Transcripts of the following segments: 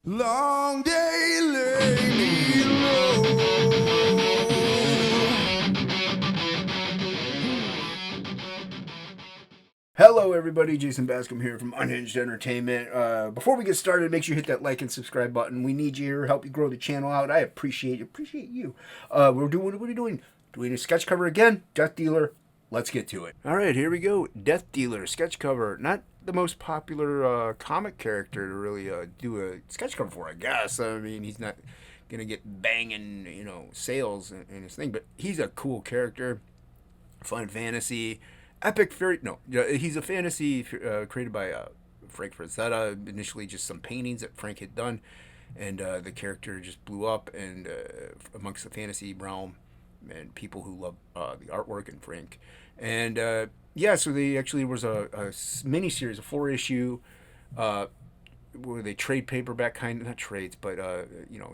Long day lay me low. Hello everybody, Jason Bascom here from Unhinged Entertainment. Before we get started, make sure you hit that like and subscribe button. We need you here, help you grow the channel out. I appreciate you. What are we doing? Doing a sketch cover again, Death Dealer. Let's get to it. All right, here we go. Death Dealer sketch cover. Not the most popular comic character to really do a sketch cover for, I guess. I mean, he's not gonna get banging, sales in his thing, but he's a cool character. Fun fantasy, epic fairy. No, he's a fantasy created by Frank Frazetta. Initially, just some paintings that Frank had done, and the character just blew up and amongst the fantasy realm and people who love the artwork and Frank. And so they actually was a mini series, a 4-issue, where they trade paperback kind, not trades, but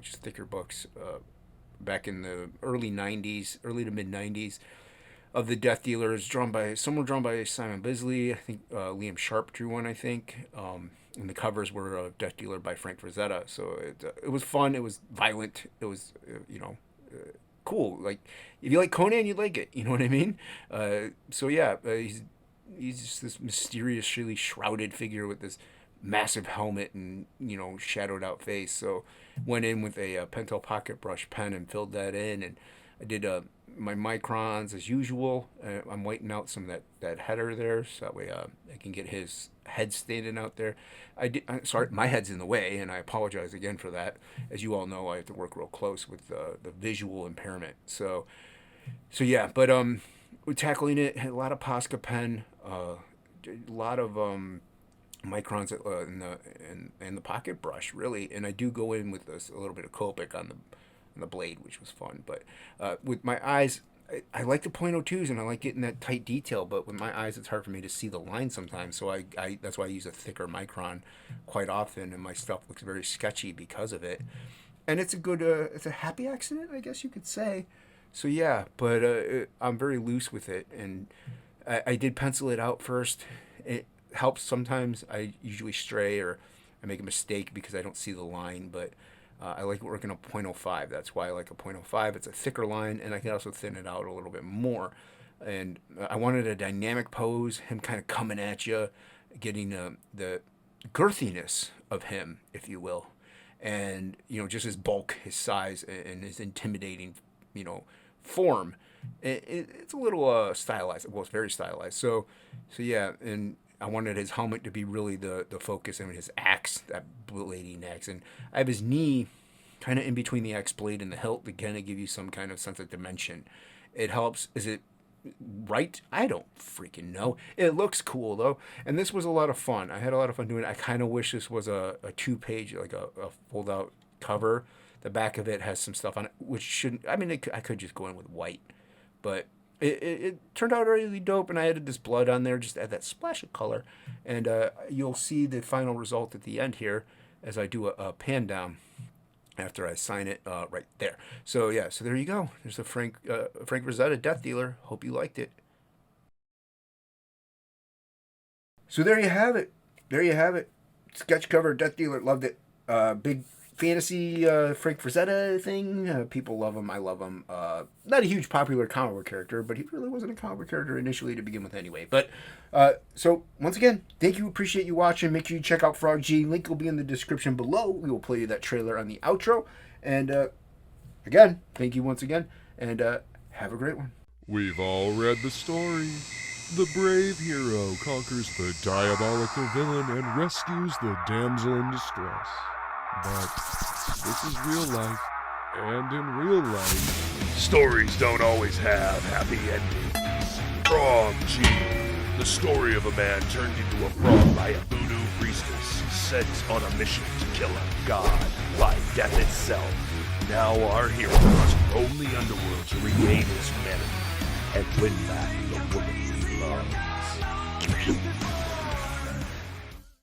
just thicker books back in the early to mid 90s of the Death Dealers, drawn by Simon Bisley. I think Liam Sharp drew one, I think. And the covers were Death Dealer by Frank Frazetta. So it was fun. It was violent. It was cool. Like, if you like Conan, you'd like it. You know what I mean? He's just this mysteriously shrouded figure with this massive helmet and shadowed out face. So went in with a Pentel pocket brush pen and filled that in, and I did my microns as usual. I'm whitening out some of that header there, so that way I can get his head standing out there. Sorry, my head's in the way, and I apologize again for that. As you all know, I have to work real close with the visual impairment. So yeah, but we're tackling it. Had a lot of Posca pen, a lot of microns in the pocket brush, really, and I do go in with a little bit of Copic on the blade, which was fun. But with my eyes, I like the .02s and I like getting that tight detail, but with my eyes it's hard for me to see the line sometimes, so I that's why I use a thicker micron quite often, and my stuff looks very sketchy because of it. And it's a good it's a happy accident, I guess you could say. So yeah, but I'm very loose with it, and I did pencil it out first. It helps sometimes. I usually stray or I make a mistake because I don't see the line, but I like working a .05. That's why I like a .05. It's a thicker line, and I can also thin it out a little bit more. And I wanted a dynamic pose, him kind of coming at you, getting the girthiness of him, if you will, and just his bulk, his size, and his intimidating, form. It's a little stylized. Well, it's very stylized. So yeah, and I wanted his helmet to be really the focus. I mean, his axe, that blading axe. And I have his knee kind of in between the axe blade and the hilt to kind of give you some kind of sense of dimension. It helps. Is it right? I don't freaking know. It looks cool, though. And this was a lot of fun. I had a lot of fun doing it. I kind of wish this was a 2-page, like a fold-out cover. The back of it has some stuff on it, which shouldn't... I mean, I could just go in with white. But it turned out really dope, and I added this blood on there just to add that splash of color. And you'll see the final result at the end here as I do a pan down after I sign it right there. So yeah, so there you go. There's a Frank Frazetta Death Dealer. Hope you liked it. So there you have it. Sketch cover, Death Dealer. Loved it. Big fantasy Frank Frazetta thing. People love him. I love him. Not a huge popular comic book character, but he really wasn't a comic book character initially to begin with anyway. But so once again, thank you. Appreciate you watching. Make sure you check out Frog G. Link will be in the description below. We will play you that trailer on the outro. And again, thank you once again. And have a great one. We've all read the story. The brave hero conquers the diabolical villain and rescues the damsel in distress. But this is real life, and in real life, stories don't always have happy endings. Frog G, the story of a man turned into a frog by a voodoo priestess sent on a mission to kill a god by death itself. Now our hero must roam the underworld to regain his humanity and win back the woman he loves.